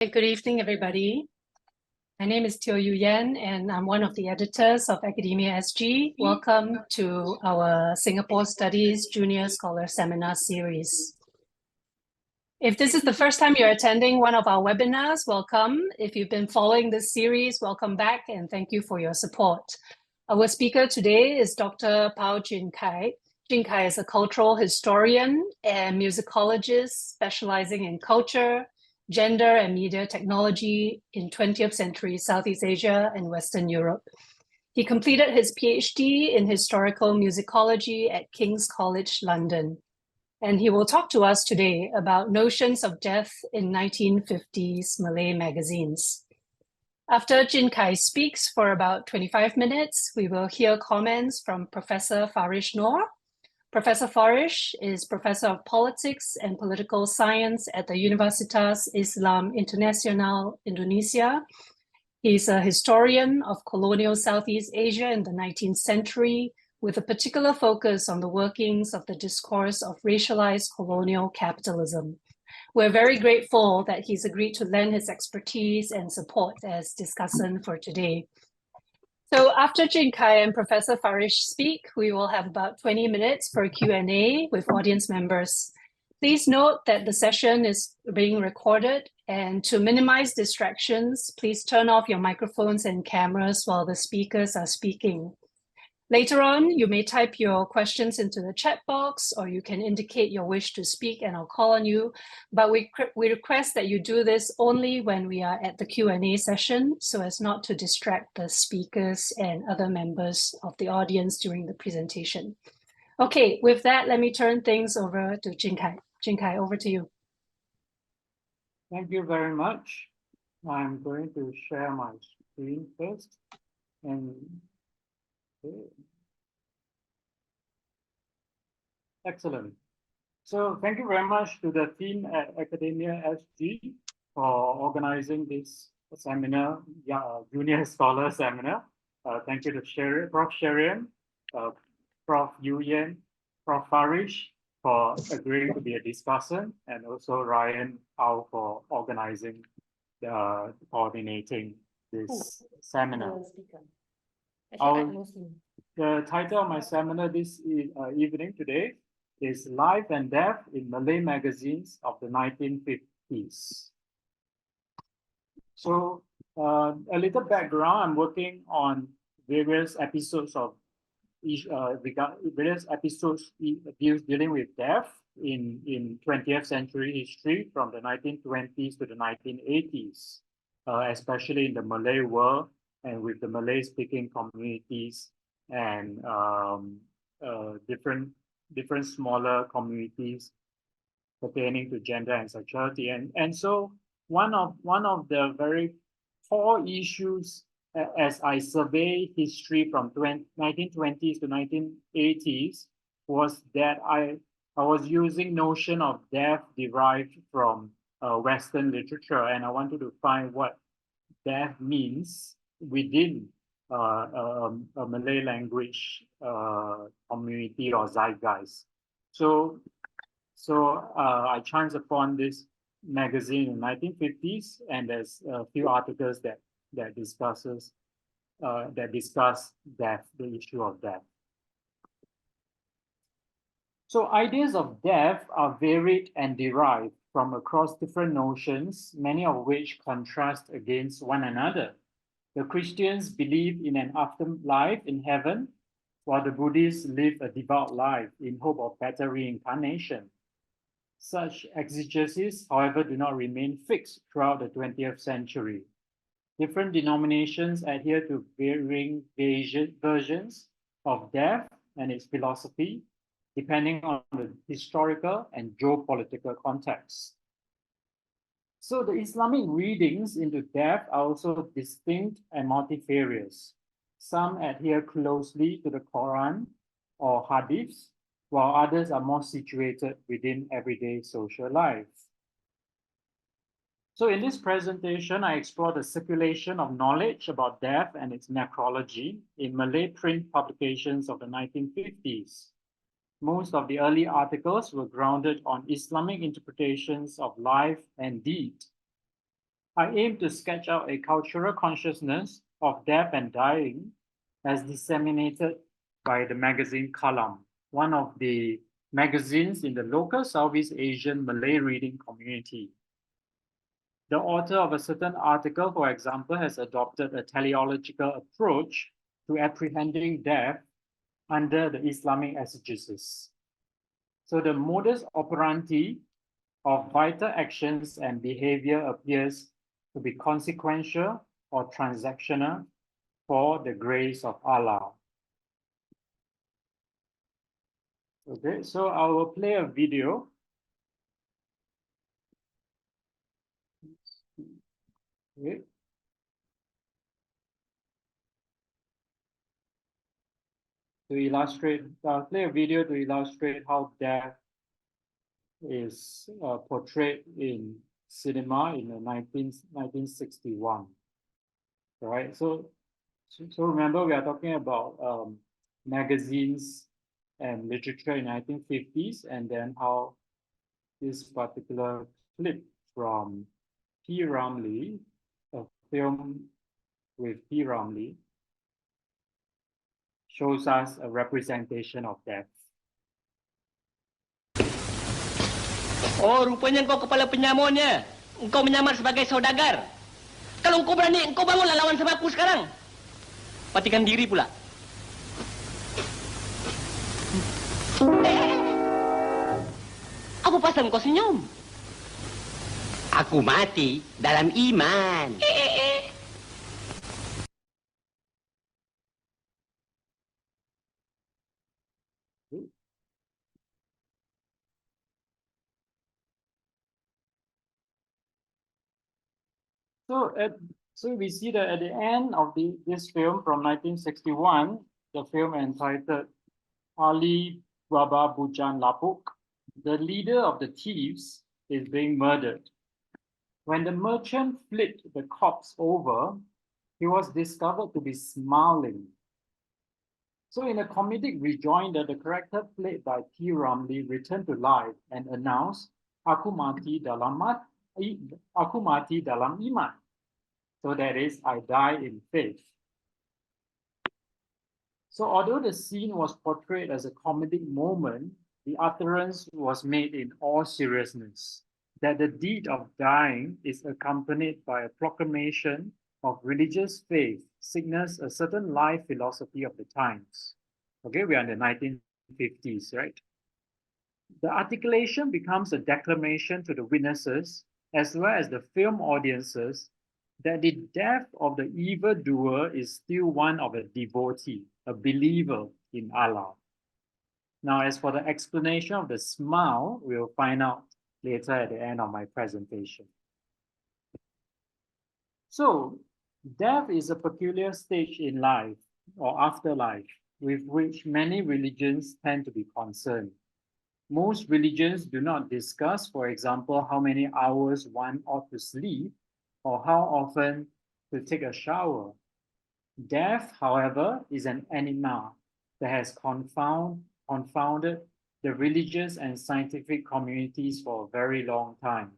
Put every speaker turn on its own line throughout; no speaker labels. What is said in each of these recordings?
Good evening, everybody. My name is Teo Yu Yen, and I'm one of the editors of AcademiaSG. Welcome to our Singapore Studies Junior Scholar Seminar Series. If this is the first time you're attending one of our webinars, welcome. If you've been following this series, welcome back, and thank you for your support. Our speaker today is Dr. Pow Jun Kai. Jun Kai is a cultural historian and musicologist specializing in culture, gender and media technology in 20th century Southeast Asia and Western Europe. He completed his PhD in Historical Musicology at King's College London. And he will talk to us today about notions of death in 1950s Malay magazines. After Jun Kai speaks for about 25 minutes, we will hear comments from Professor Farish Noor. Professor Farish is Professor of Politics and Political Science at the Universitas Islam Internasional Indonesia. He's a historian of colonial Southeast Asia in the 19th century, with a particular focus on the workings of the discourse of racialized colonial capitalism. We're very grateful that he's agreed to lend his expertise and support as discussant for today. So after Jun Kai and Professor Farish speak, we will have about 20 minutes for Q&A with audience members. Please note that the session is being recorded, and to minimize distractions, please turn off your microphones and cameras while the speakers are speaking. Later on, you may type your questions into the chat box, or you can indicate your wish to speak and I'll call on you. But we request that you do this only when we are at the Q&A session, so as not to distract the speakers and other members of the audience during the presentation. Okay, with that, let me turn things over to Jun Kai. Jun Kai, over to you.
Thank you very much. I'm going to share my screen first. And excellent. So thank you very much to the team at AcademiaSG for organizing this seminar, Junior Scholar Seminar. Thank you to Prof. Herein, Prof. Yu Yen, Prof. Farish for agreeing to be a discussant, and also Ryan Au for organizing, coordinating this seminar. The title of my seminar this evening today is Life and Death in Malay Magazines of the 1950s. So a little background, I'm working on various episodes of dealing with death in 20th century history from the 1920s to the 1980s, especially in the Malay world, and with the Malay-speaking communities and different smaller communities pertaining to gender and sexuality. And so one of the very core issues as I survey history from 1920s to 1980s was that I was using notion of death derived from Western literature, and I wanted to find what death means within a Malay language community or zeitgeist. So I chanced upon this magazine in the 1950s, and there's a few articles that discuss death, the issue of death. So ideas of death are varied and derived from across different notions, many of which contrast against one another. The Christians believe in an afterlife in heaven, while the Buddhists live a devout life in hope of better reincarnation. Such exegesis, however, do not remain fixed throughout the 20th century. Different denominations adhere to varying versions of death and its philosophy, depending on the historical and geopolitical context. So the Islamic readings into death are also distinct and multifarious. Some adhere closely to the Quran or Hadiths, while others are more situated within everyday social life. So in this presentation, I explore the circulation of knowledge about death and its necrology in Malay print publications of the 1950s. Most of the early articles were grounded on Islamic interpretations of life and deed. I aim to sketch out a cultural consciousness of death and dying as disseminated by the magazine Qalam, one of the magazines in the local Southeast Asian Malay reading community. The author of a certain article, for example, has adopted a teleological approach to apprehending death under the Islamic exegesis. So the modus operandi of vital actions and behavior appears to be consequential or transactional for the grace of Allah. Okay, so I will play a video. Okay. To illustrate, I'll play a video to illustrate how death is portrayed in cinema in the 1961. All right, so remember we are talking about magazines and literature in 1950s, and then how this particular clip from P. Ramlee, a film with P. Ramlee, shows us a representation of death.
Oh, rupanya engkau kepala penyamunnya. Engkau menyamar sebagai saudagar. Kalau engkau berani, engkau bangunlah lawan sama aku sekarang. Patikan diri pula. Apa pasal engkau senyum? Aku mati dalam iman.
So we see that at the end of this film from 1961, the film entitled Ali Baba Bujan Lapuk, the leader of the thieves is being murdered. When the merchant flipped the corpse over, he was discovered to be smiling. So in a comedic rejoinder, the character played by P. Ramlee returned to life and announced, Aku mati dalam iman. So that is, I die in faith. So although the scene was portrayed as a comedic moment, the utterance was made in all seriousness, that the deed of dying is accompanied by a proclamation of religious faith, signals a certain life philosophy of the times. Okay, we are in the 1950s, right? The articulation becomes a declamation to the witnesses, as well as the film audiences, that the death of the evildoer is still one of a devotee, a believer in Allah. Now, as for the explanation of the smile, we'll find out later at the end of my presentation. So, death is a peculiar stage in life or afterlife with which many religions tend to be concerned. Most religions do not discuss, for example, how many hours one ought to sleep or how often to take a shower. Death, however, is an enigma that has confounded the religious and scientific communities for a very long time.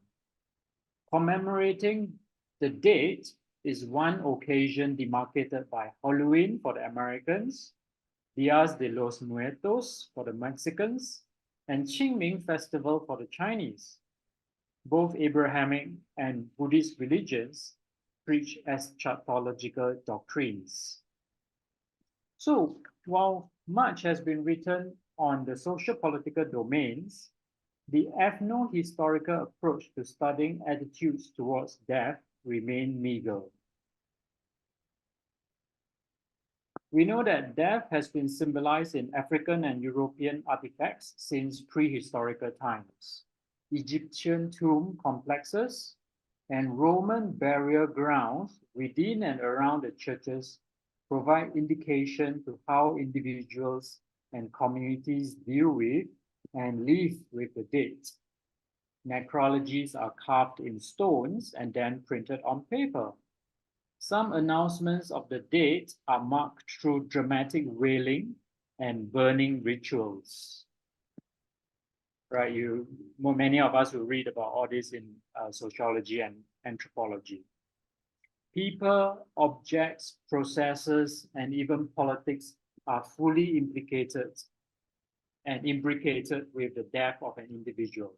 Commemorating the date is one occasion demarcated by Halloween for the Americans, Días de los Muertos for the Mexicans, and Qingming Festival for the Chinese. Both Abrahamic and Buddhist religions preach eschatological doctrines. So, while much has been written on the social-political domains, the ethno-historical approach to studying attitudes towards death remain meager. We know that death has been symbolized in African and European artifacts since prehistorical times. Egyptian tomb complexes and Roman burial grounds within and around the churches provide indication to how individuals and communities deal with and live with the dead. Necrologies are carved in stones and then printed on paper. Some announcements of the dead are marked through dramatic wailing and burning rituals. Right, many of us will read about all this in sociology and anthropology. People, objects, processes, and even politics are fully implicated and imbricated with the death of an individual.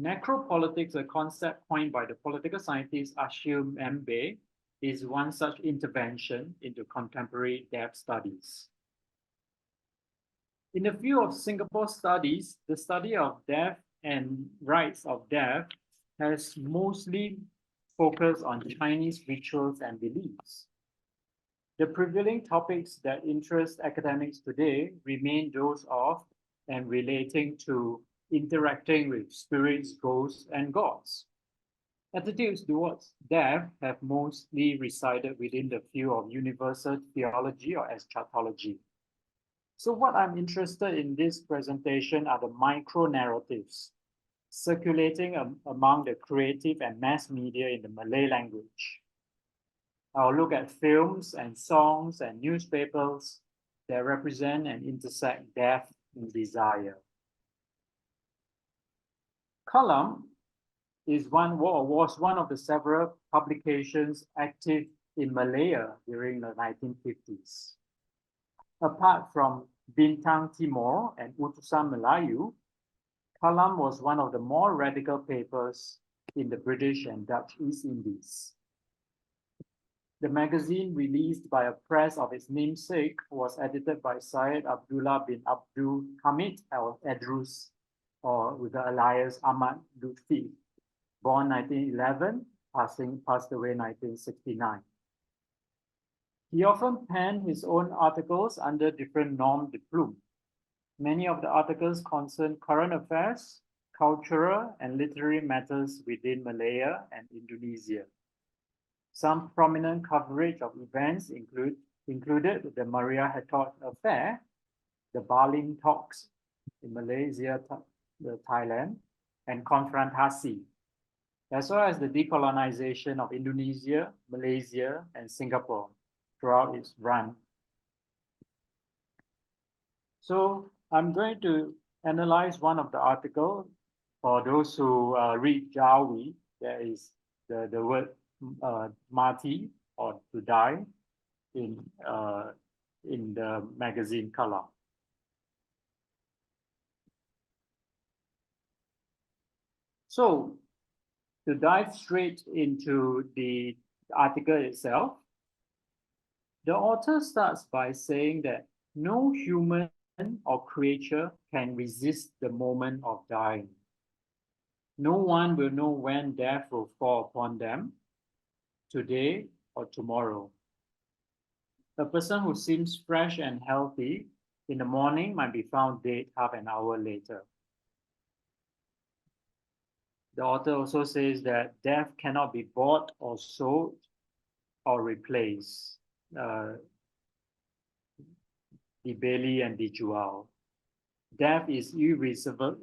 Necropolitics, a concept coined by the political scientist Achille Mbembe, is one such intervention into contemporary death studies. In the field of Singapore studies, the study of death and rites of death has mostly focused on Chinese rituals and beliefs. The prevailing topics that interest academics today remain those of and relating to interacting with spirits, ghosts, and gods. Attitudes towards death have mostly resided within the field of universal theology or eschatology. So what I'm interested in this presentation are the micro-narratives circulating among the creative and mass media in the Malay language. I'll look at films and songs and newspapers that represent and intersect death and desire. Qalam was one of the several publications active in Malaya during the 1950s. Apart from Bintang Timur and Utusan Melayu, Qalam was one of the more radical papers in the British and Dutch East Indies. The magazine, released by a press of its namesake, was edited by Syed Abdullah bin Abdul Hamid Al Edrus, or with the alias Ahmad Lutfi, born 1911, passed away 1969. He often penned his own articles under different nom de plume. Many of the articles concern current affairs, cultural and literary matters within Malaya and Indonesia. Some prominent coverage of events included the Maria Hertogh affair, the Baling talks in Malaysia, Thailand, and Konfrontasi, as well as the decolonization of Indonesia, Malaysia, and Singapore throughout its run. So I'm going to analyze one of the articles. For those who read Jawi, there is the word mati, or to die, in the magazine Qalam. So to dive straight into the article itself, the author starts by saying that no human or creature can resist the moment of dying. No one will know when death will fall upon them, today or tomorrow. A person who seems fresh and healthy in the morning might be found dead half an hour later. The author also says that death cannot be bought or sold or replaced. Dibeli and dijual. Death is irreversible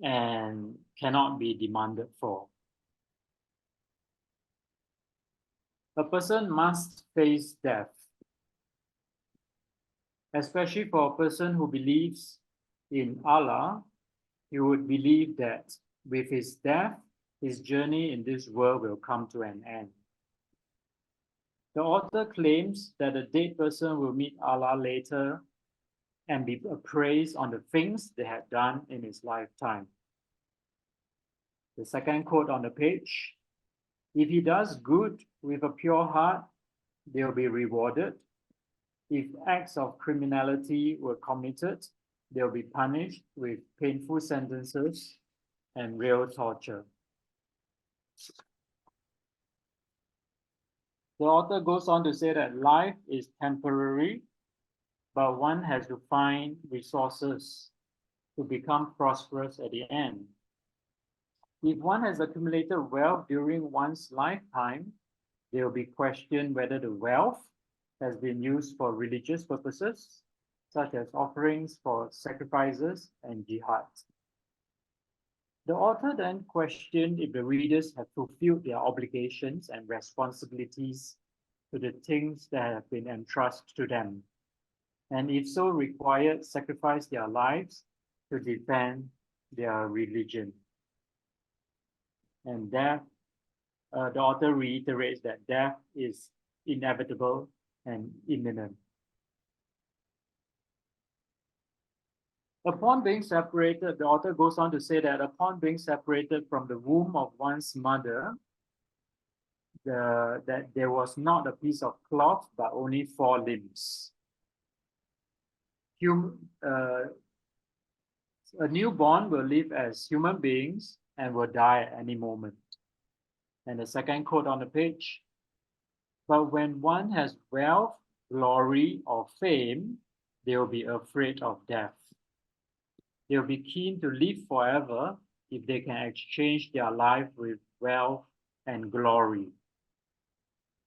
and cannot be demanded for. A person must face death, especially for a person who believes in Allah. He would believe that with his death, his journey in this world will come to an end. The author claims that a dead person will meet Allah later and be appraised on the things they had done in his lifetime. The second quote on the page: if he does good with a pure heart, they'll be rewarded. If acts of criminality were committed, they'll be punished with painful sentences and real torture. The author goes on to say that life is temporary, but one has to find resources to become prosperous at the end. If one has accumulated wealth during one's lifetime, there will be questioned whether the wealth has been used for religious purposes, such as offerings for sacrifices and jihad. The author then questioned if the readers have fulfilled their obligations and responsibilities to the things that have been entrusted to them, and if so required, sacrifice their lives to defend their religion. and death, the author reiterates that death is inevitable and imminent. Upon being separated, the author goes on to say that upon being separated from the womb of one's mother, that there was not a piece of cloth, but only 4 limbs. A newborn will live as human beings and will die at any moment. And the second quote on the page, but when one has wealth, glory, or fame, they will be afraid of death. They will be keen to live forever if they can exchange their life with wealth and glory.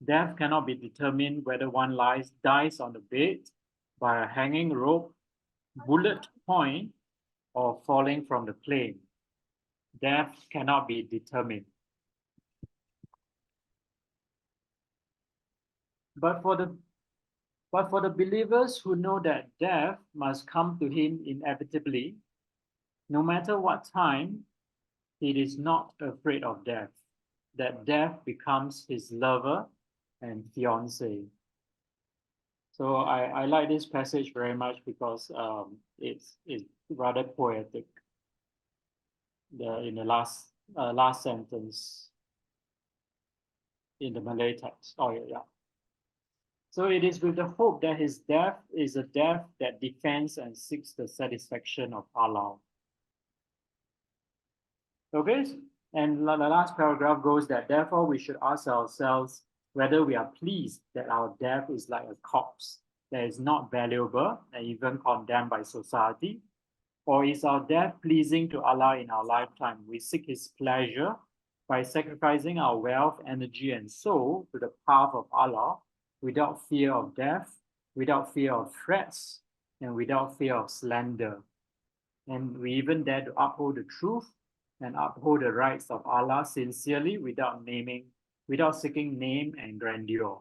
Death cannot be determined whether one dies on the bed by a hanging rope, bullet point, or falling from the plane. Death cannot be determined. But for the believers who know that death must come to him inevitably, no matter what time, he is not afraid of death, that death becomes his lover and fiancé. So I like this passage very much because it's rather poetic. In the last sentence in the Malay text. Oh yeah. So it is with the hope that his death is a death that defends and seeks the satisfaction of Allah. Okay, and the last paragraph goes that therefore we should ask ourselves whether we are pleased that our death is like a corpse that is not valuable and even condemned by society, or is our death pleasing to Allah in our lifetime? We seek his pleasure by sacrificing our wealth, energy, and soul to the path of Allah without fear of death, without fear of threats, and without fear of slander. And we even dare to uphold the truth and uphold the rights of Allah sincerely without seeking name and grandeur.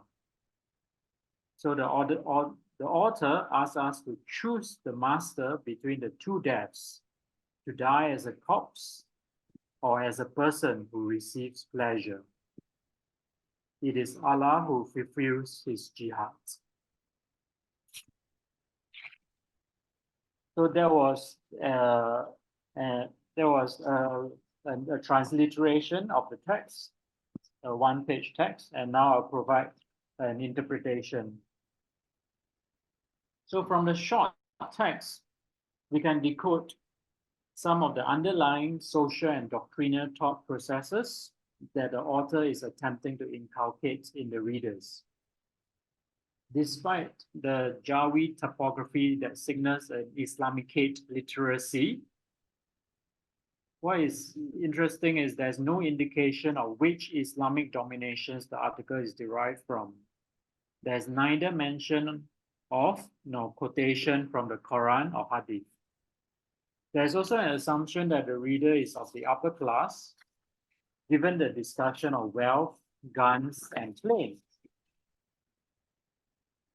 So the author asks us to choose the master between the 2 deaths, to die as a corpse or as a person who receives pleasure. It is Allah who fulfills his jihad. So there was a transliteration of the text, a 1-page text, and now I'll provide an interpretation. So from the short text, we can decode some of the underlying social and doctrinal thought processes that the author is attempting to inculcate in the readers. Despite the Jawi typography that signals an Islamicate literacy, what is interesting is there's no indication of which Islamic dominations the article is derived from. There's neither mention of nor quotation from the Quran or Hadith. There's also an assumption that the reader is of the upper class, given the discussion of wealth, guns, and planes.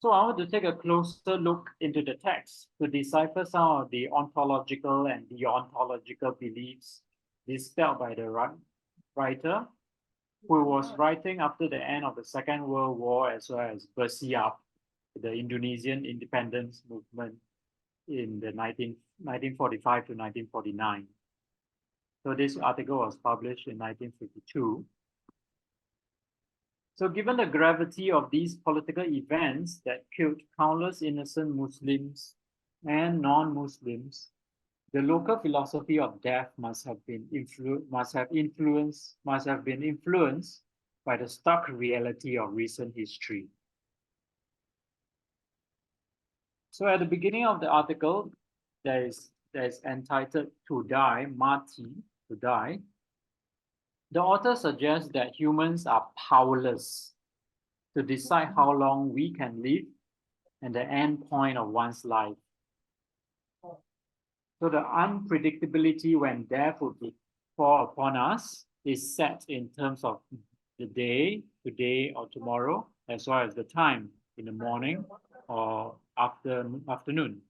So I want to take a closer look into the text to decipher some of the ontological and deontological beliefs dispelled by the writer, who was writing after the end of the Second World War, as well as Bersiap, the Indonesian independence movement in the 1945 to 1949. So this article was published in 1952. So given the gravity of these political events that killed countless innocent Muslims and non-Muslims, the local philosophy of death must have been influenced by the stark reality of recent history. So at the beginning of the article, there's entitled "To Die," mati, to die. The author suggests that humans are powerless to decide how long we can live and the end point of one's life. So the unpredictability when death will fall upon us is set in terms of the day, today or tomorrow, as well as the time, in the morning or afternoon.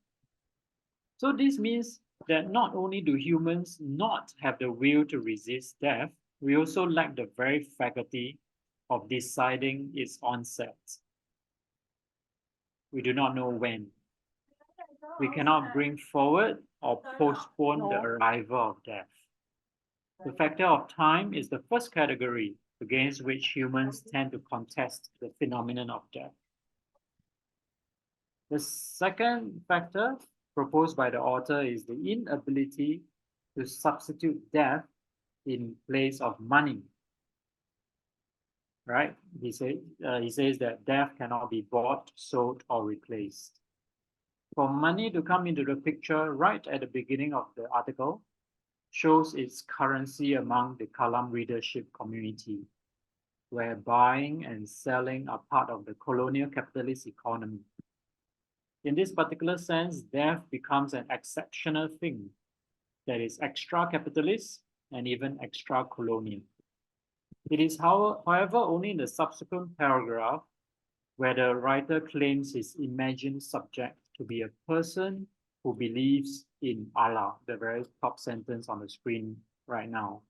So this means that not only do humans not have the will to resist death, We also lack the very faculty of deciding its onset. We do not know when. We cannot bring forward or postpone the arrival of death. The factor of time is the first category against which humans tend to contest the phenomenon of death. The second factor proposed by the author is the inability to substitute death in place of money. Right? He says that death cannot be bought, sold, or replaced. For money to come into the picture right at the beginning of the article shows its currency among the Qalam readership community, where buying and selling are part of the colonial capitalist economy. In this particular sense, death becomes an exceptional thing that is extra-capitalist and even extra-colonial. It is, however, only in the subsequent paragraph where the writer claims his imagined subject to be a person who believes in Allah, the very top sentence on the screen right now.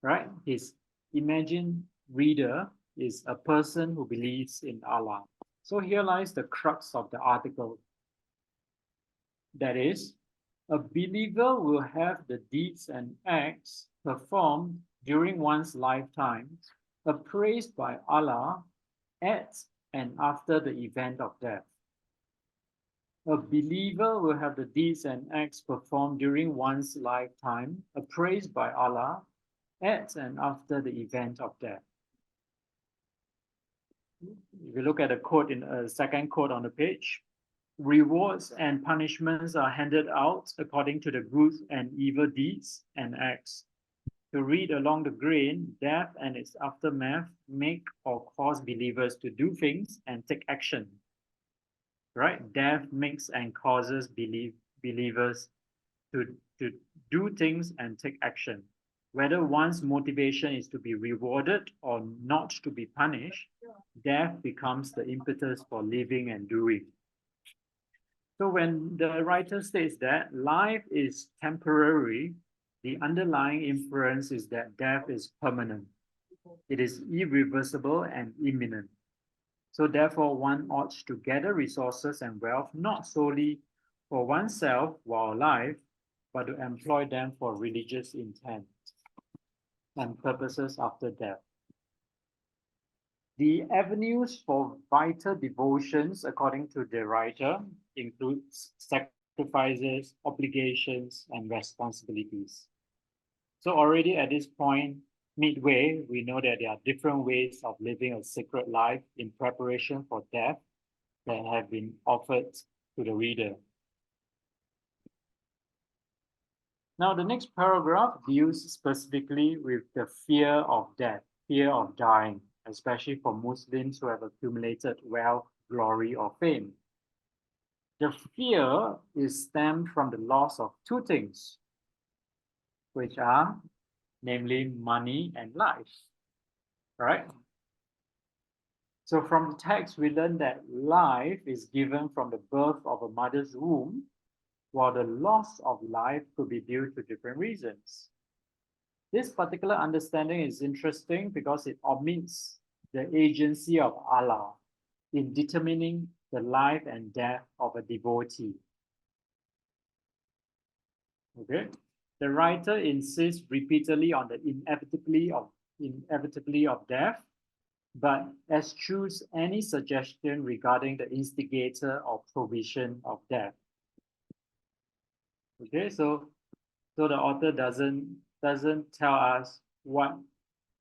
Right? His imagined reader is a person who believes in Allah. So here lies the crux of the article. That is, a believer will have the deeds and acts performed during one's lifetime appraised by Allah at and after the event of death. A believer will have the deeds and acts performed during one's lifetime appraised by Allah at and after the event of death. If you look at the quote in a second quote on the page, rewards and punishments are handed out according to the good and evil deeds and acts. To read along the grain, death and its aftermath make or cause believers to do things and take action. Right? Death makes and causes believers to do things and take action. Whether one's motivation is to be rewarded or not to be punished, death becomes the impetus for living and doing. So when the writer states that life is temporary, the underlying inference is that death is permanent. It is irreversible and imminent. So therefore, one ought to gather resources and wealth not solely for oneself while alive, but to employ them for religious intent and purposes after death. The avenues for vital devotions, according to the writer, include sacrifices, obligations, and responsibilities. So already at this point, midway, we know that there are different ways of living a sacred life in preparation for death that have been offered to the reader. Now, the next paragraph deals specifically with the fear of death, fear of dying, especially for Muslims who have accumulated wealth, glory, or fame. The fear is stemmed from the loss of two things, which are namely money and life, right? So from the text, we learn that life is given from the birth of a mother's womb, while the loss of life could be due to different reasons. This particular understanding is interesting because it omits the agency of Allah in determining the life and death of a devotee. Okay? The writer insists repeatedly on the inevitably of death, but eschews any suggestion regarding the instigator or provision of death. Okay, so the author doesn't tell us what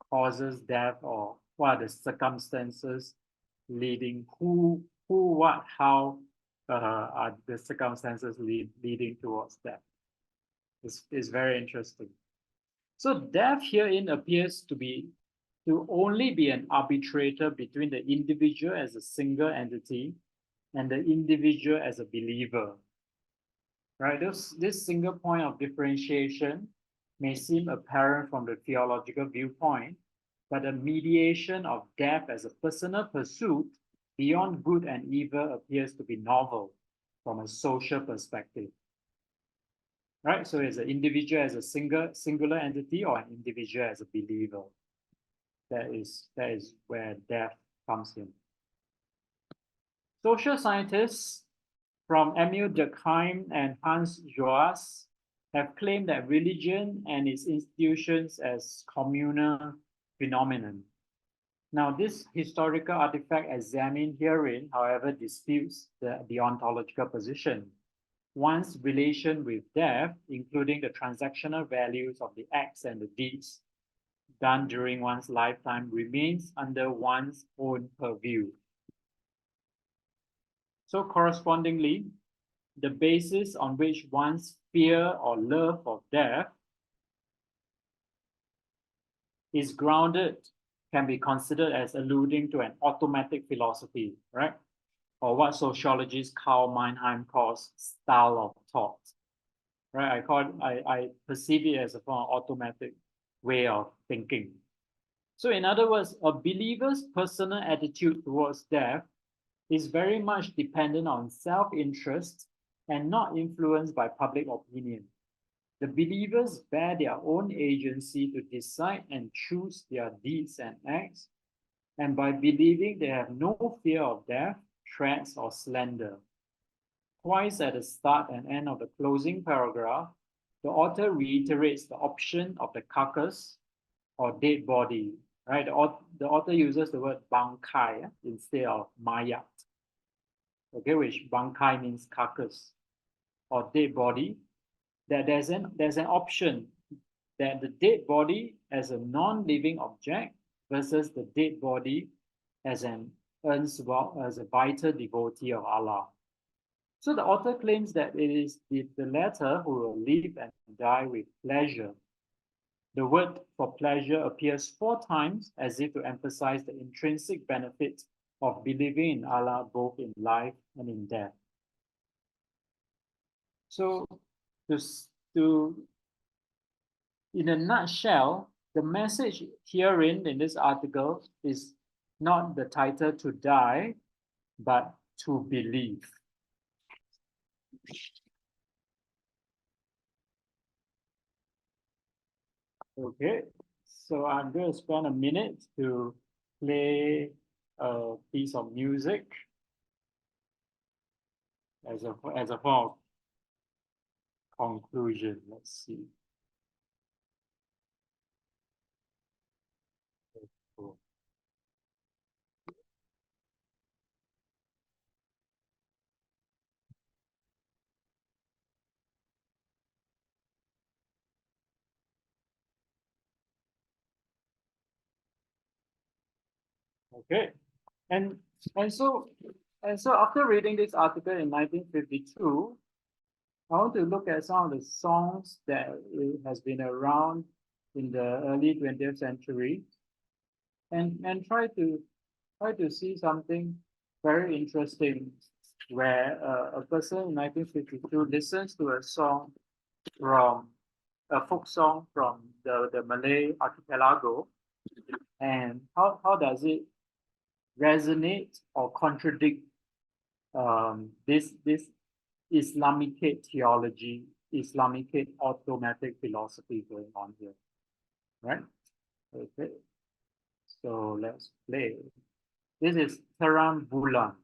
causes death or what are the circumstances leading, who, what, how are the circumstances leading towards death. It's very interesting. So death herein appears to only be an arbitrator between the individual as a single entity and the individual as a believer. Right? This single point of differentiation may seem apparent from the theological viewpoint, but a mediation of death as a personal pursuit beyond good and evil appears to be novel from a social perspective. right? So is an individual as a singular entity or an individual as a believer. That is where death comes in. Social scientists from Emil Durkheim and Hans Joas have claimed that religion and its institutions as communal phenomenon. Now, this historical artifact examined herein, however, disputes the ontological position. One's relation with death, including the transactional values of the acts and the deeds done during one's lifetime, remains under one's own purview. So correspondingly, the basis on which one's fear or love of death is grounded can be considered as alluding to an automatic philosophy, right? Or what sociologist Karl Mannheim calls style of thought, right? I perceive it as a form of automatic way of thinking. So in other words, a believer's personal attitude towards death is very much dependent on self-interest and not influenced by public opinion. The believers bear their own agency to decide and choose their deeds and acts, and by believing they have no fear of death, threats, or slander. Twice at the start and end of the closing paragraph, the author reiterates the option of the carcass or dead body, right? The author uses the word bangkai instead of mayat, okay, which bangkai means carcass or dead body, that there's an option that the dead body as a non-living object versus the dead body as a vital devotee of Allah. So the author claims that it is the latter who will live and die with pleasure. The word for pleasure appears 4 times as if to emphasize the intrinsic benefit of believing in Allah both in life and in death. So in a nutshell, the message herein in this article is not the title to die, but to believe. Okay, so I'm going to spend a minute to play a piece of music as a form of conclusion. Let's see. Cool. Okay, and so after reading this article in 1952, I want to look at some of the songs that has been around in the early 20th century, and try to see something very interesting, where a person in 1952 listens to a song from a folk song from the Malay archipelago, and how does it resonate or contradict this Islamic theology, Islamic automatic philosophy going on here, right? Okay, so let's play. This is Terang Bulan.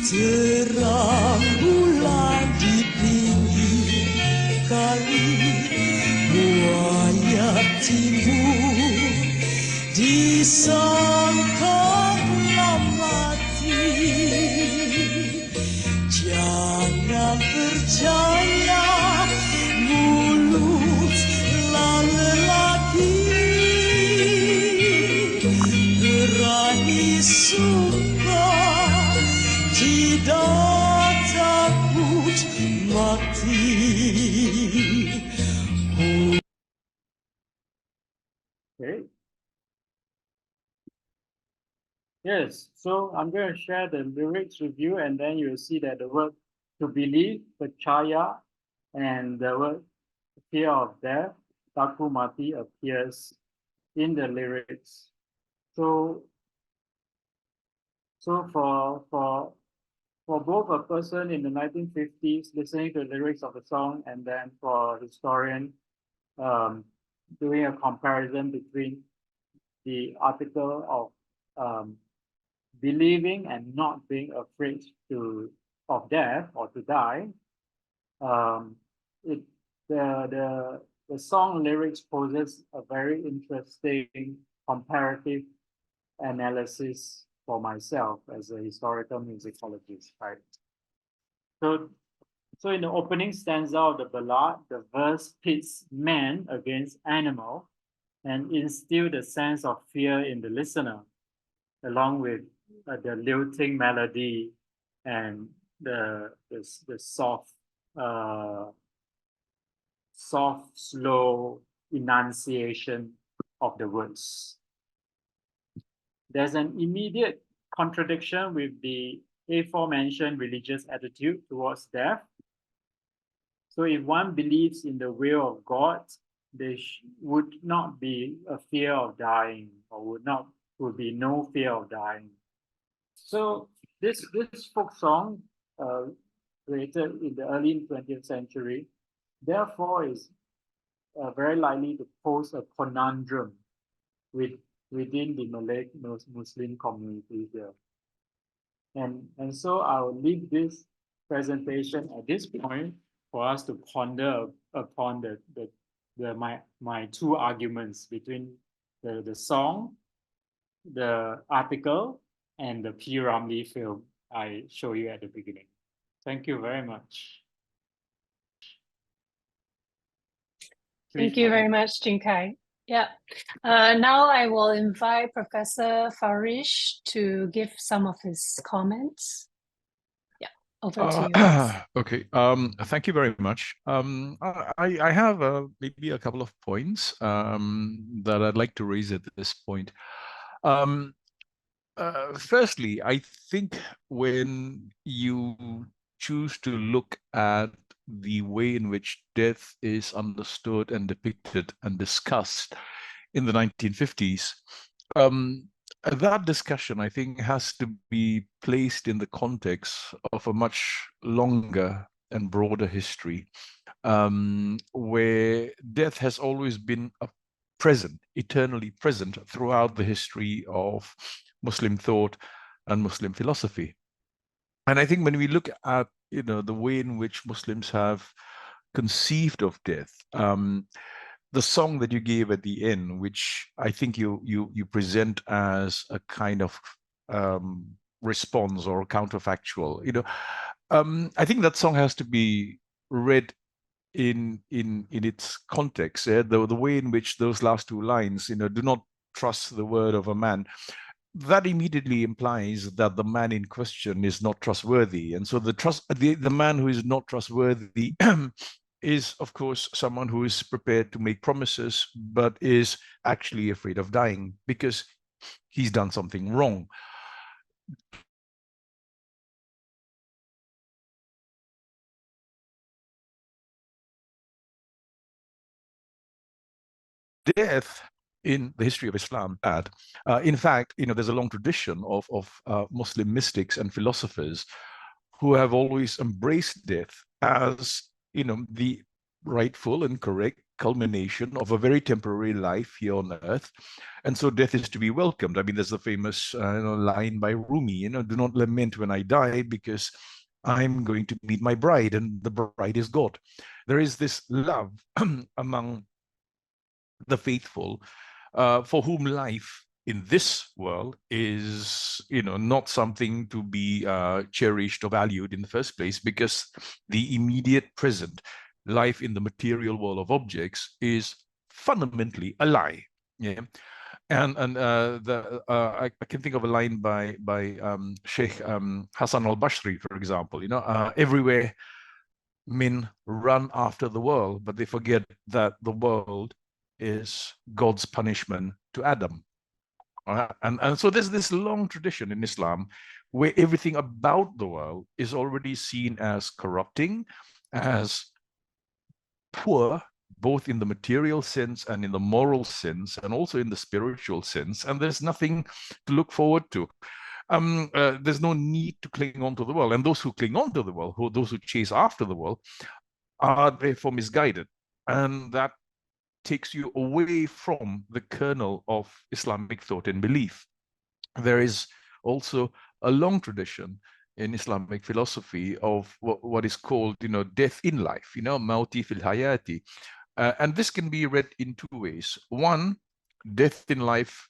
Terang bulan di pinggir kali, buaya timbul disangkalah mati. Jangan percaya mulut lelaki, berani suka tidak takut mati.
Okay. Yes, so I'm going to share the lyrics with you, and then you'll see that the word to believe, percaya, and the word fear of death, takut mati, appears in the lyrics. So So for both a person in the 1950s listening to the lyrics of the song, and then for a historian doing a comparison between the article of believing and not being afraid of death or to die, the song lyrics poses a very interesting comparative analysis for myself as a historical musicologist, right? So in the opening stanza of the ballad, the verse pits man against animal and instills the sense of fear in the listener, along with the lilting melody and the soft, slow enunciation of the words. There's an immediate contradiction with the aforementioned religious attitude towards death. So if one believes in the will of God, there would not be a fear of dying, or would be no fear of dying. So this folk song, created in the early 20th century, therefore is very likely to pose a conundrum within the Malay Muslim community here. And so I'll leave this presentation at this point for us to ponder upon my two arguments between the song, the article, and the P. Ramlee film I show you at the beginning. Thank you very much.
Thank you very much, Jun Kai. Yeah. Now I will invite Professor Farish to give some of his comments. Yeah, over to you.
Okay. Thank you very much. I have maybe a couple of points that I'd like to raise at this point. Firstly, I think when you choose to look at the way in which death is understood and depicted and discussed in the 1950s, that discussion, I think, has to be placed in the context of a much longer and broader history, where death has always been present, eternally present throughout the history of Muslim thought and Muslim philosophy. And I think when we look at the way in which Muslims have conceived of death, the song that you gave at the end, which I think you present as a kind of response or counterfactual, I think that song has to be read in its context. The way in which those last two lines, do not trust the word of a man, that immediately implies that the man in question is not trustworthy. And so the man who is not trustworthy is, of course, someone who is prepared to make promises, but is actually afraid of dying because he's done something wrong. Death in the history of Islam, in fact, there's a long tradition of Muslim mystics and philosophers who have always embraced death as, the rightful and correct culmination of a very temporary life here on earth. And so death is to be welcomed. I mean, there's the famous line by Rumi, do not lament when I die, because I'm going to meet my bride, and the bride is God. There is this love among the faithful, for whom life in this world is, not something to be cherished or valued in the first place, because the immediate present life in the material world of objects is fundamentally a lie. Yeah, and I can think of a line by Sheikh Hassan al-Basri, for example. Everywhere men run after the world, but they forget that the world is God's punishment to Adam. And so there's this long tradition in Islam where everything about the world is already seen as corrupting, as poor, both in the material sense and in the moral sense, and also in the spiritual sense. And there's nothing to look forward to. there's no need to cling on to the world. And those who cling on to the world, those who chase after the world, are therefore misguided. And that takes you away from the kernel of Islamic thought and belief. There is also a long tradition in Islamic philosophy of what is called, death in life, mauti fil hayati. And this can be read in two ways. One, death in life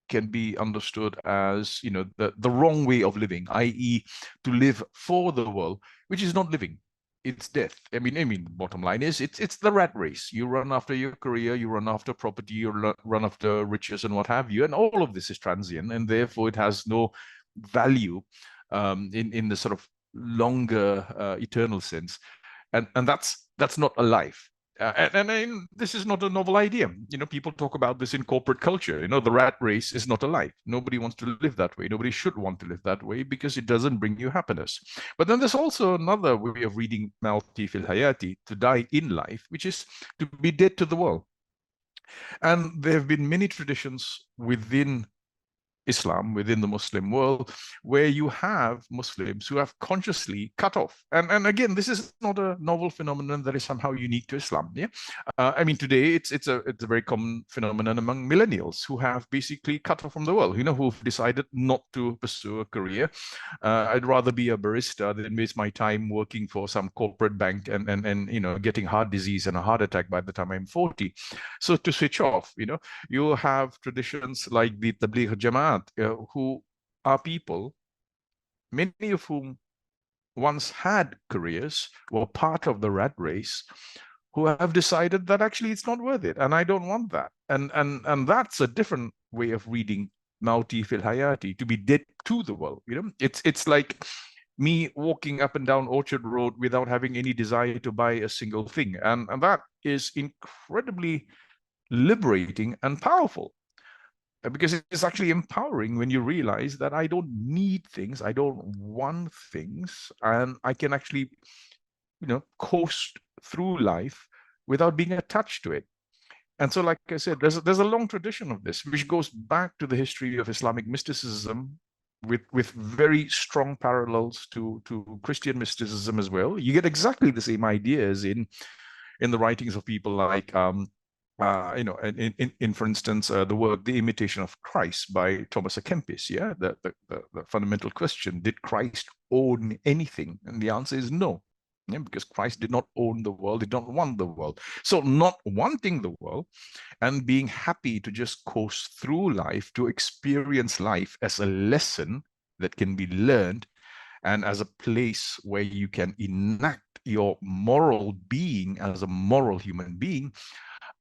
can be understood as, the wrong way of living, i.e. to live for the world, which is not living. It's death. I mean, bottom line is it's the rat race. You run after your career, you run after property, you run after riches and what have you. And all of this is transient, and therefore it has no value in the sort of longer eternal sense. And that's not a life. And this is not a novel idea. People talk about this in corporate culture. The rat race is not a life. Nobody wants to live that way. Nobody should want to live that way because it doesn't bring you happiness. But then there's also another way of reading mauti fil hayati, to die in life, which is to be dead to the world. And there have been many traditions within Islam, within the Muslim world, where you have Muslims who have consciously cut off. And again, this is not a novel phenomenon that is somehow unique to Islam. Yeah, today it's a very common phenomenon among millennials who have basically cut off from the world. Who've decided not to pursue a career. I'd rather be a barista than waste my time working for some corporate bank and getting heart disease and a heart attack by the time I'm 40. So to switch off, you have traditions like the Tabligh Jamaat, who are people, many of whom once had careers, were part of the rat race, who have decided that actually it's not worth it, and I don't want that. And that's a different way of reading mauti fil hayati, to be dead to the world. It's like me walking up and down Orchard Road without having any desire to buy a single thing, and that is incredibly liberating and powerful. Because it's actually empowering when you realize that I don't need things, I don't want things, and I can actually, coast through life without being attached to it. And so, like I said, there's a long tradition of this, which goes back to the history of Islamic mysticism, with very strong parallels to Christian mysticism as well. You get exactly the same ideas in the writings of people like for instance, the work "The Imitation of Christ" by Thomas à Kempis. Yeah, the fundamental question: did Christ own anything? And the answer is no. Yeah, because Christ did not own the world, did not want the world. So not wanting the world and being happy to just coast through life, to experience life as a lesson that can be learned and as a place where you can enact your moral being as a moral human being,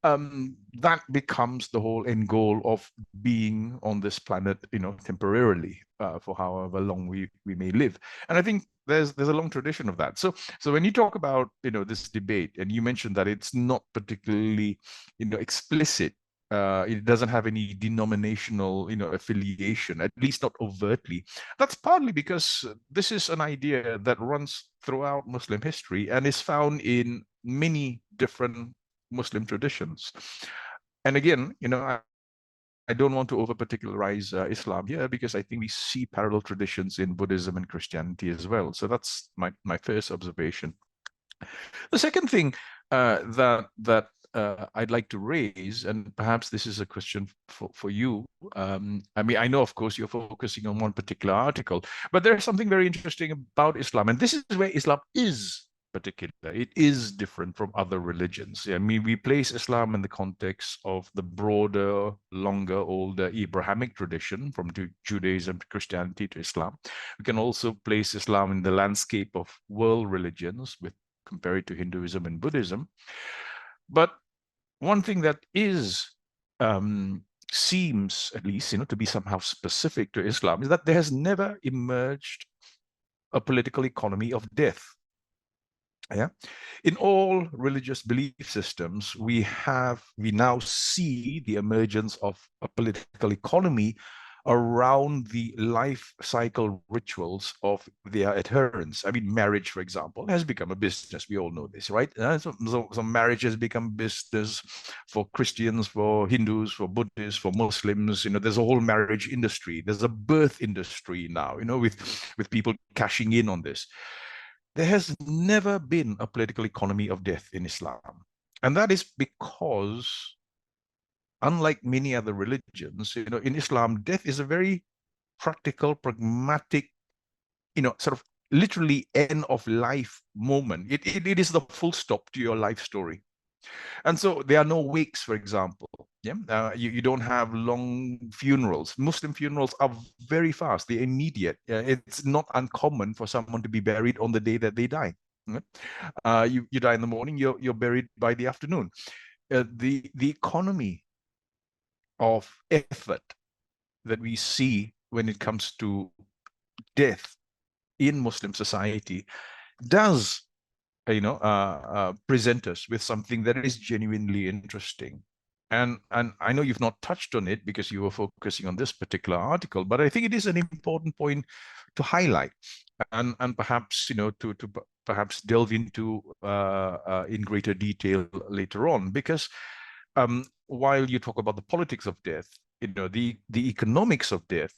that becomes the whole end goal of being on this planet, temporarily, for however long we may live. And I think there's a long tradition of that. So when you talk about, this debate, and you mentioned that it's not particularly, explicit, it doesn't have any denominational, affiliation, at least not overtly. That's partly because this is an idea that runs throughout Muslim history and is found in many different Muslim traditions. And again, I don't want to over-particularize Islam here, because I think we see parallel traditions in Buddhism and Christianity as well. So that's my first observation. The second thing that I'd like to raise, and perhaps this is a question for you. I know, of course, you're focusing on one particular article, but there's something very interesting about Islam, and this is where Islam is particular. It is different from other religions. We place Islam in the context of the broader, longer, older Abrahamic tradition, from Judaism to Christianity to Islam. We can also place Islam in the landscape of world religions, compare it to Hinduism and Buddhism. But one thing that seems, at least, to be somehow specific to Islam, is that there has never emerged a political economy of death. Yeah, in all religious belief systems, we now see the emergence of a political economy around the life cycle rituals of their adherents. I mean, marriage, for example, has become a business. We all know this, right? So marriage has become business for Christians, for Hindus, for Buddhists, for Muslims. There's a whole marriage industry. There's a birth industry now, with people cashing in on this. There has never been a political economy of death in Islam. And that is because, unlike many other religions, in Islam, death is a very practical, pragmatic, sort of literally end of life moment. It is the full stop to your life story. And so there are no wakes, for example. Yeah, you don't have long funerals. Muslim funerals are very fast. They're immediate. It's not uncommon for someone to be buried on the day that they die. You die in the morning. You're buried by the afternoon. The economy of effort that we see when it comes to death in Muslim society does present us with something that is genuinely interesting. And I know you've not touched on it because you were focusing on this particular article, but I think it is an important point to highlight and perhaps to perhaps delve into in greater detail later on, because while you talk about the politics of death, the economics of death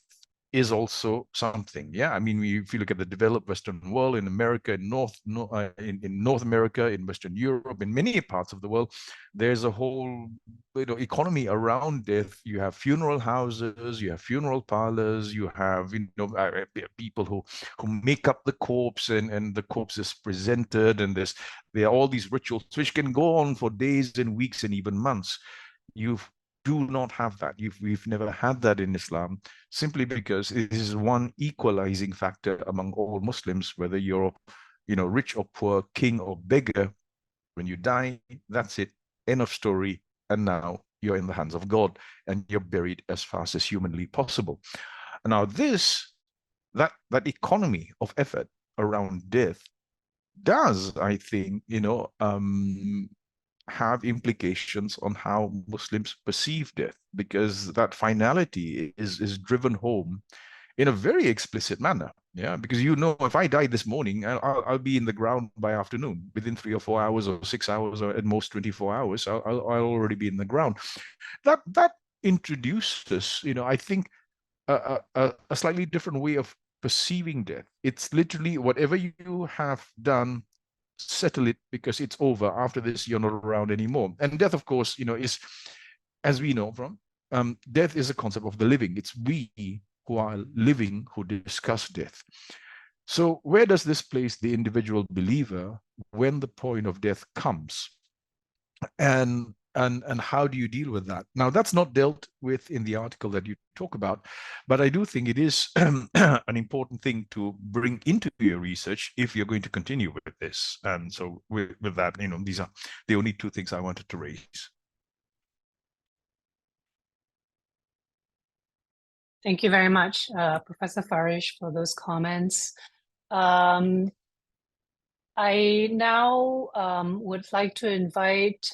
is also something. Yeah, I mean, if you look at the developed Western world, in America, in North America, in Western Europe, in many parts of the world, there's a whole economy around death. You have funeral houses, you have funeral parlors, you have people who make up the corpse, and the corpse is presented, and there are all these rituals which can go on for days and weeks and even months. You do not have that. We've never had that in Islam, simply because it is one equalizing factor among all Muslims, whether you're, rich or poor, king or beggar. When you die, that's it. End of story. And now you're in the hands of God, and you're buried as fast as humanly possible. Now, that economy of effort around death does, I think, have implications on how Muslims perceive death, because that finality is driven home in a very explicit manner. Yeah, because if I die this morning, I'll be in the ground by afternoon. Within 3 or 4 hours or 6 hours, or at most 24 hours, I'll already be in the ground. That introduces, I think, a slightly different way of perceiving death. It's literally whatever you have done, settle it, because it's over. After this, you're not around anymore. And death, of course, is, as we know from, death is a concept of the living. It's we who are living who discuss death. So where does this place the individual believer when the point of death comes? And how do you deal with that? Now, that's not dealt with in the article that you talk about, but I do think it is an important thing to bring into your research if you're going to continue with this. And so with that, these are the only two things I wanted to raise.
Thank you very much, Professor Farish, for those comments. I now would like to invite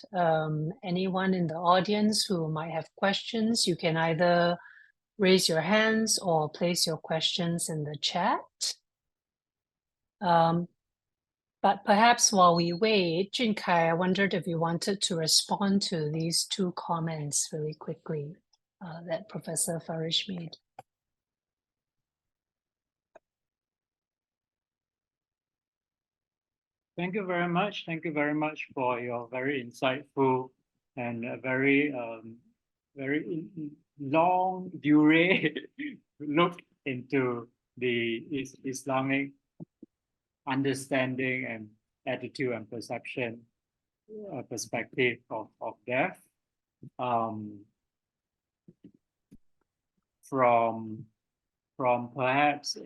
anyone in the audience who might have questions. You can either raise your hands or place your questions in the chat. But perhaps while we wait, Jun Kai, I wondered if you wanted to respond to these two comments really quickly that Professor Farish made.
Thank you very much. Thank you very much for your very insightful and very long look into the Islamic understanding and attitude and perception perspective of death. From perhaps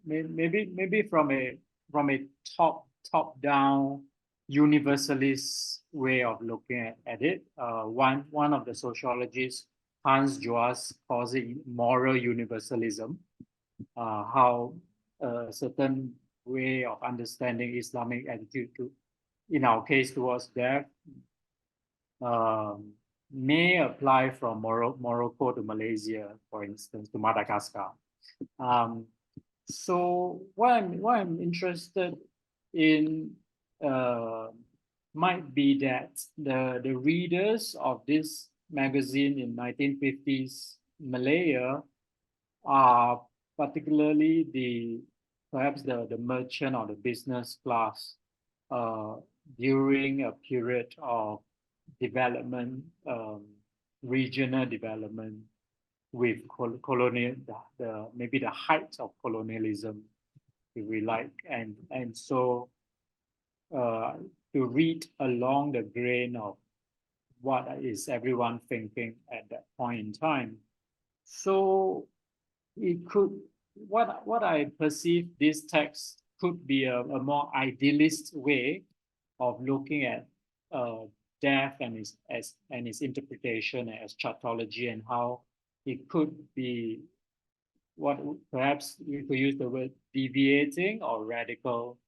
maybe from a top down universalist way of looking at it. One of the sociologists, Hans Joas, calls it moral universalism. How a certain way of understanding Islamic attitude in our case towards death may apply from Morocco to Malaysia, for instance, to Madagascar. So what I'm interested in might be that the readers of this magazine in 1950s Malaya are particularly perhaps the merchant or the business class during a period of development, regional development with colonial, maybe the height of colonialism, if we like, and so to read along the grain of what is everyone thinking at that point in time. So it could, what I perceive this text could be a more idealist way of looking at death and its interpretation as eschatology, and how it could be what perhaps we could use the word deviating or radical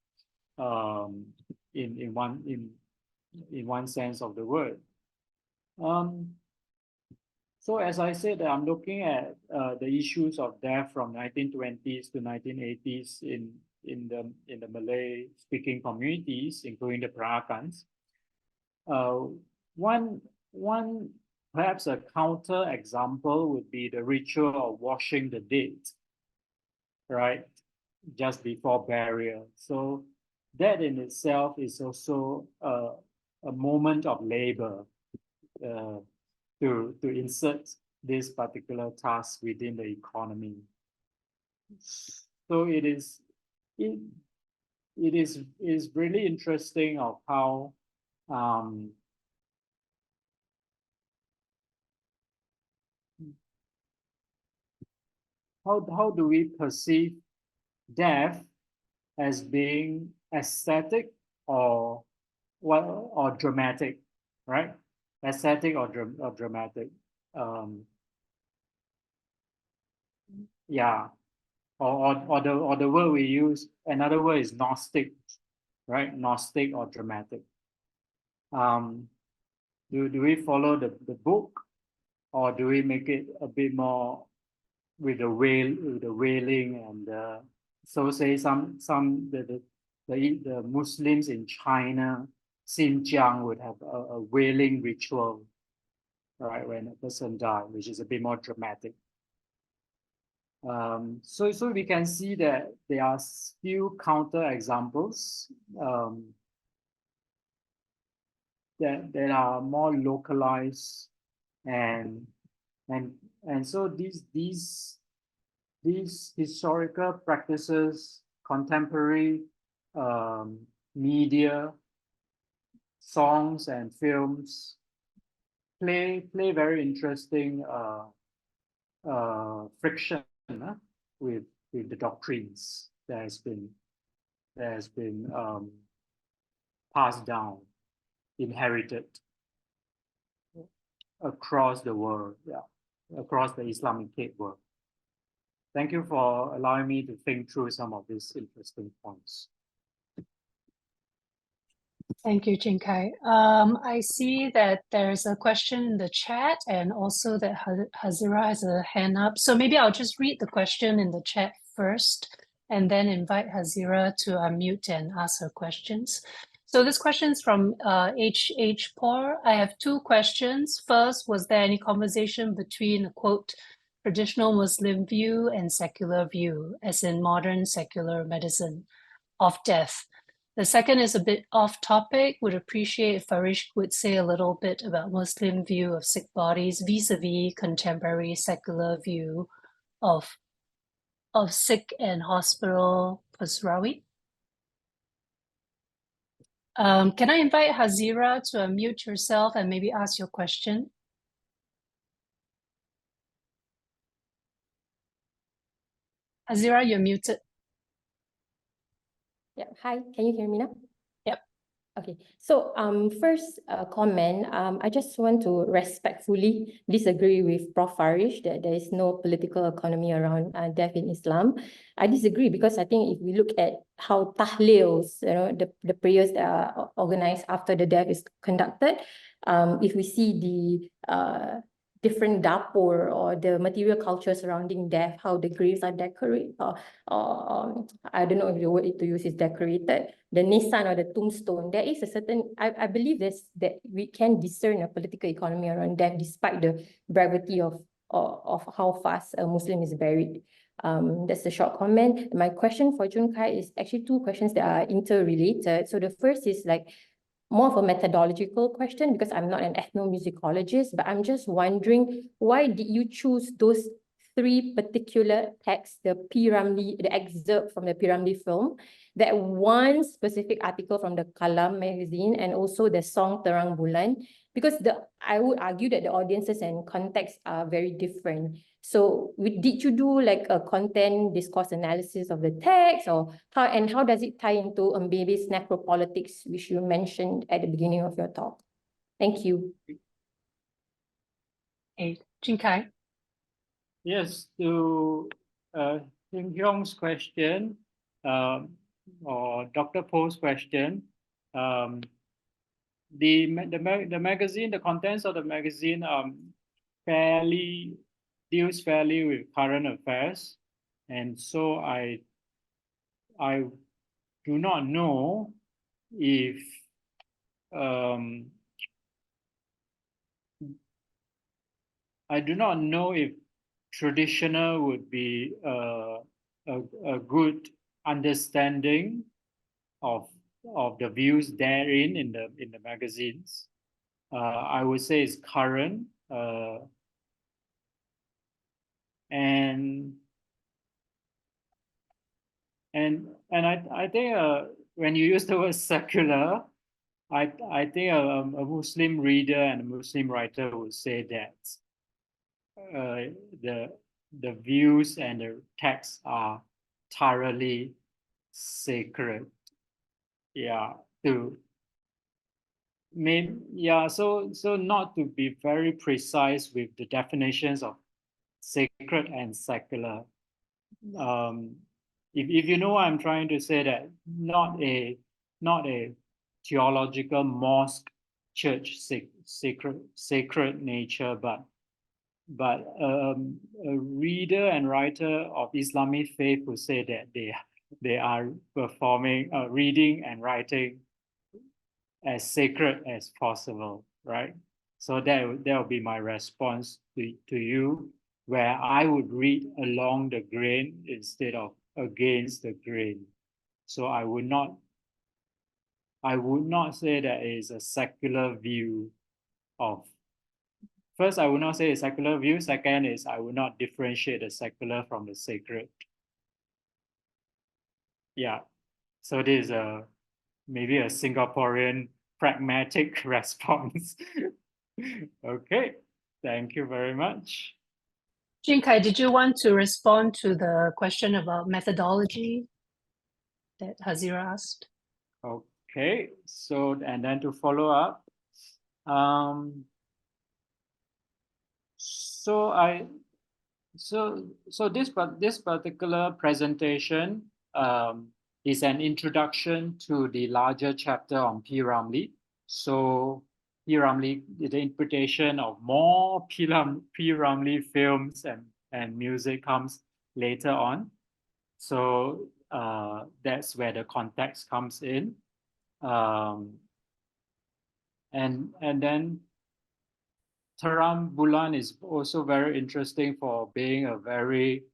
in one sense of the word. So as I said, I'm looking at the issues of death from 1920s to 1980s in the Malay speaking communities, including the Perakans. One perhaps a counter example would be the ritual of washing the dead, right, just before burial. So that in itself is also a moment of labor to insert this particular task within the economy. So it is really interesting of how how do we perceive death as being aesthetic or dramatic, right? Aesthetic or dramatic. Yeah, or the word we use, another word is Gnostic, right? Gnostic or dramatic. Do we follow the book, or do we make it a bit more with the wailing and so say the Muslims in China, Xinjiang, would have a wailing ritual, right, when a person died, which is a bit more dramatic. So we can see that there are few counter examples that are more localized, and so these historical practices, contemporary media, songs and films play very interesting friction with the doctrines that has been passed down, inherited across the world, across the Islamic world. Thank you for allowing me to think through some of these interesting points.
Thank you, Jun Kai. I see that there's a question in the chat, and also that Hazira has a hand up. So maybe I'll just read the question in the chat first, and then invite Hazira to unmute and ask her questions. So this question is from H. Por. I have two questions. First, was there any conversation between a quote, traditional Muslim view and secular view, as in modern secular medicine, of death? The second is a bit off topic. Would appreciate if Farish would say a little bit about Muslim view of sick bodies vis-a-vis contemporary secular view of sick and hospital Pusrawi. Can I invite Hazira to unmute yourself and maybe ask your question? Hazira, you're muted.
Yeah, hi, can you hear me now?
Yep.
Okay, so first comment, I just want to respectfully disagree with Prof. Farish that there is no political economy around death in Islam. I disagree because I think if we look at how tahlils, the prayers that are organized after the death is conducted, If we see the different dapur or the material culture surrounding death, how the graves are decorated, I don't know if the word to use is decorated, the nisan or the tombstone, there is a certain, I believe that we can discern a political economy around death despite the brevity of how fast a Muslim is buried. That's a short comment. My question for Jun Kai is actually two questions that are interrelated. So the first is like more of a methodological question because I'm not an ethnomusicologist, but I'm just wondering, why did you choose those three particular texts, the P. Ramlee, the excerpt from the P. Ramlee film, that one specific article from the Qalam magazine, and also the song Terang Bulan? Because I would argue that the audiences and contexts are very different. So did you do like a content discourse analysis of the text, or how does it tie into Mbebe's necropolitics, which you mentioned at the beginning of your talk? Thank you.
Okay, Jun Kai.
Yes, to Kim Hyung's question, or Dr. Po's question, the magazine, the contents of the magazine deals fairly with current affairs, and so I do not know if traditional would be a good understanding of the views therein in the magazines. I would say it's current, and I think when you use the word secular, I think a Muslim reader and a Muslim writer would say that the views and the texts are thoroughly sacred. Yeah, so not to be very precise with the definitions of sacred and secular. If you know what I'm trying to say, that not a theological mosque church sacred nature, but a reader and writer of Islamic faith would say that they are performing reading and writing as sacred as possible, right? So that will be my response to you, where I would read along the grain instead of against the grain. So I would not say that it is a secular view of. First, I would not say a secular view. Second is I would not differentiate the secular from the sacred. Yeah, so this is maybe a Singaporean pragmatic response. Okay, thank you very much.
Jun Kai, did you want to respond to the question about methodology that Hazira asked?
Okay, so and then to follow up, so this particular presentation is an introduction to the larger chapter on P. Ramlee. So P. Ramlee, the interpretation of more P. Ramlee films and music comes later on. So that's where the context comes in. And then Terang Bulan is also very interesting for being a very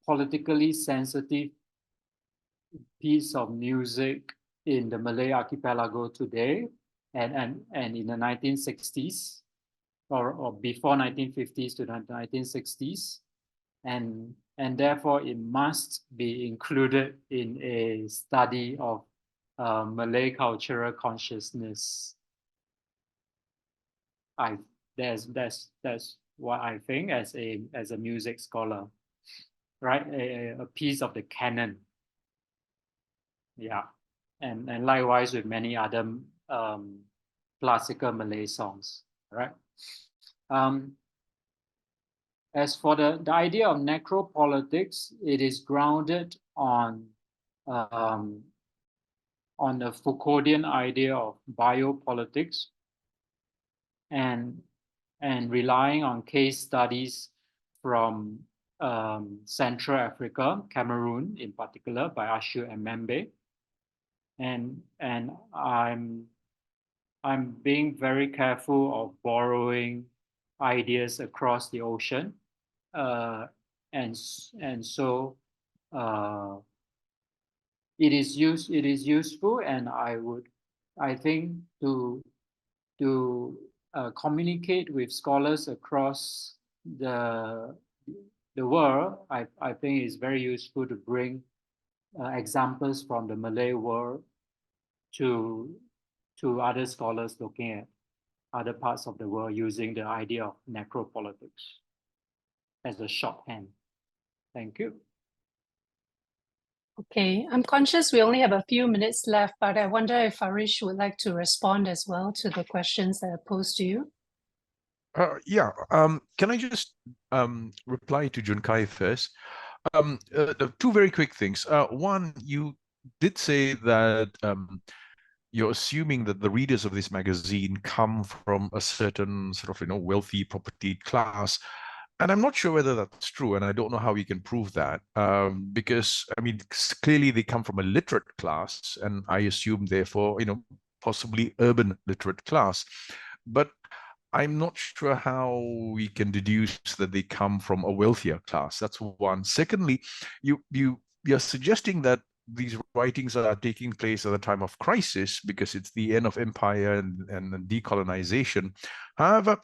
politically sensitive piece of music in the Malay archipelago today, and in the 1960s, or before 1950s to the 1960s, and therefore it must be included in a study of Malay cultural consciousness. That's what I think as a music scholar, right? A piece of the canon. Yeah, and likewise with many other classical Malay songs, right? As for the idea of necropolitics, it is grounded on the Foucauldian idea of biopolitics, and relying on case studies from Central Africa, Cameroon in particular, by Ashu and Membe. And I'm being very careful of borrowing ideas across the ocean, and so it is useful, and I think to communicate with scholars across the world, I think it's very useful to bring examples from the Malay world to other scholars looking at other parts of the world using the idea of necropolitics as a shorthand. Thank you.
Okay, I'm conscious we only have a few minutes left, but I wonder if Farish would like to respond as well to the questions that are posed to you.
Yeah, can I just reply to Jun Kai first? Two very quick things. One, you did say that you're assuming that the readers of this magazine come from a certain sort of, wealthy propertied class. And I'm not sure whether that's true, and I don't know how we can prove that, because, I mean, clearly they come from a literate class, and I assume, therefore, possibly urban literate class. But I'm not sure how we can deduce that they come from a wealthier class. That's one. Secondly, you're suggesting that these writings are taking place at a time of crisis because it's the end of empire and decolonization. However,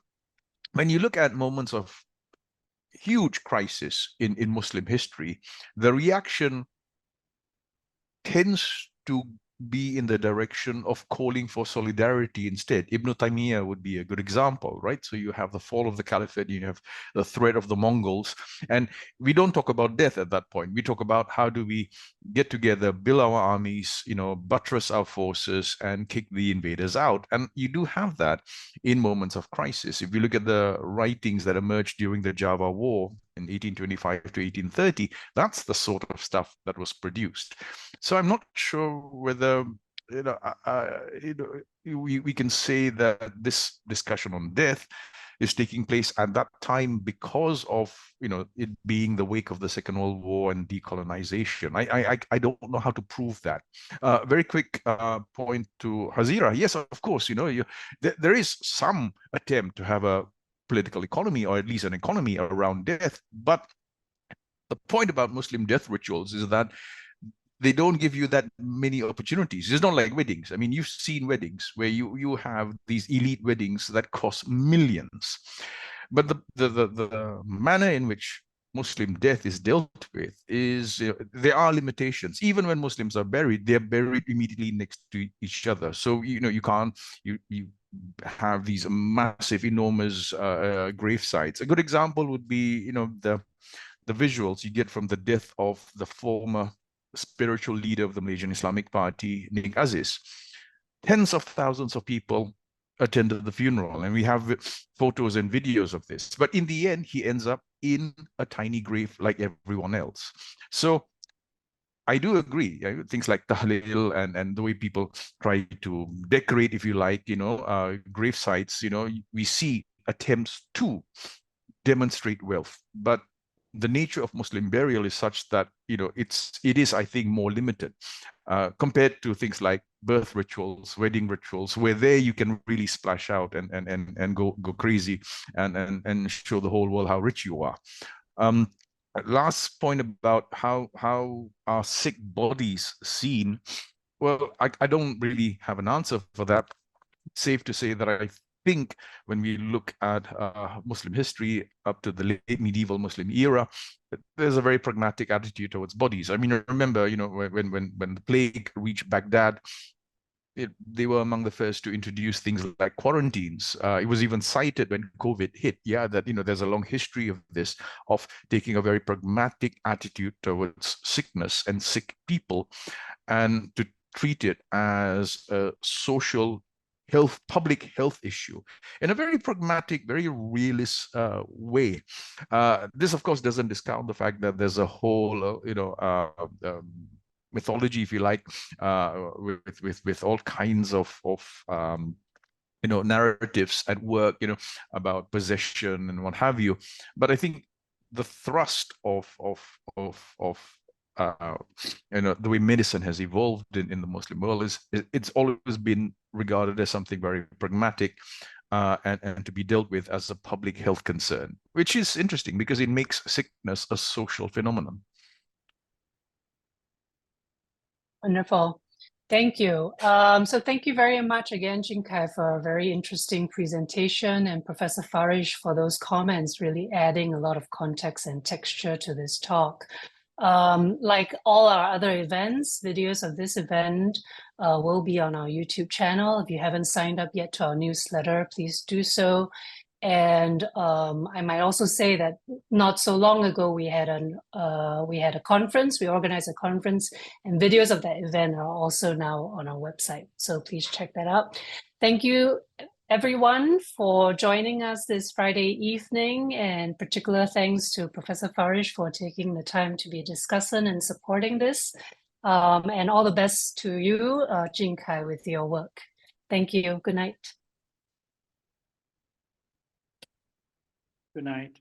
when you look at moments of huge crisis in Muslim history, the reaction tends to be in the direction of calling for solidarity instead. Ibn Taymiyyah would be a good example, right? So you have the fall of the caliphate, you have the threat of the Mongols, and we don't talk about death at that point. We talk about how do we get together, build our armies, buttress our forces and kick the invaders out. And you do have that in moments of crisis. If you look at the writings that emerged during the Java War in 1825 to 1830, that's the sort of stuff that was produced. So I'm not sure whether we can say that this discussion on death is taking place at that time because of it being the wake of the Second World War and decolonization. I don't know how to prove that. Very quick point to Hazira. Yes, of course, there is some attempt to have a political economy, or at least an economy around death. But the point about Muslim death rituals is that they don't give you that many opportunities. It's not like weddings. I mean, you've seen weddings where you have these elite weddings that cost millions. But the manner in which Muslim death is dealt with is, there are limitations. Even when Muslims are buried, they're buried immediately next to each other. So, you can't, you have these massive, enormous grave sites. A good example would be, the visuals you get from the death of the former spiritual leader of the Malaysian Islamic Party, Ning Aziz. Tens of thousands of people attended the funeral, and we have photos and videos of this. But in the end, he ends up in a tiny grave like everyone else. So I do agree. Things like tahlil and the way people try to decorate, if you like, grave sites, we see attempts to demonstrate wealth. But the nature of Muslim burial is such that, it is, I think, more limited compared to things like birth rituals, wedding rituals, where there you can really splash out and go crazy and show the whole world how rich you are. Last point about how are sick bodies seen? Well, I don't really have an answer for that. Safe to say that I think when we look at Muslim history up to the late medieval Muslim era, there's a very pragmatic attitude towards bodies. I mean, remember, when the plague reached Baghdad, they were among the first to introduce things like quarantines. It was even cited when COVID hit, that, there's a long history of this, of taking a very pragmatic attitude towards sickness and sick people, and to treat it as a social public health issue in a very pragmatic, very realist way. This, of course, doesn't discount the fact that there's a whole, mythology, if you like, with all kinds of narratives at work, about possession and what have you. But I think the thrust of the way medicine has evolved in the Muslim world it's always been regarded as something very pragmatic and to be dealt with as a public health concern, which is interesting because it makes sickness a social phenomenon.
Wonderful. Thank you. So thank you very much again, Jun Kai, for a very interesting presentation, and Professor Farish for those comments, really adding a lot of context and texture to this talk. Like all our other events, videos of this event will be on our YouTube channel. If you haven't signed up yet to our newsletter, please do so. And I might also say that not so long ago we had a conference. We organized a conference, and videos of that event are also now on our website. So please check that out. Thank you, everyone, for joining us this Friday evening, and particular thanks to Professor Farish for taking the time to be a discussant and supporting this. And all the best to you, Jun Kai, with your work. Thank you. Good night.
Good night.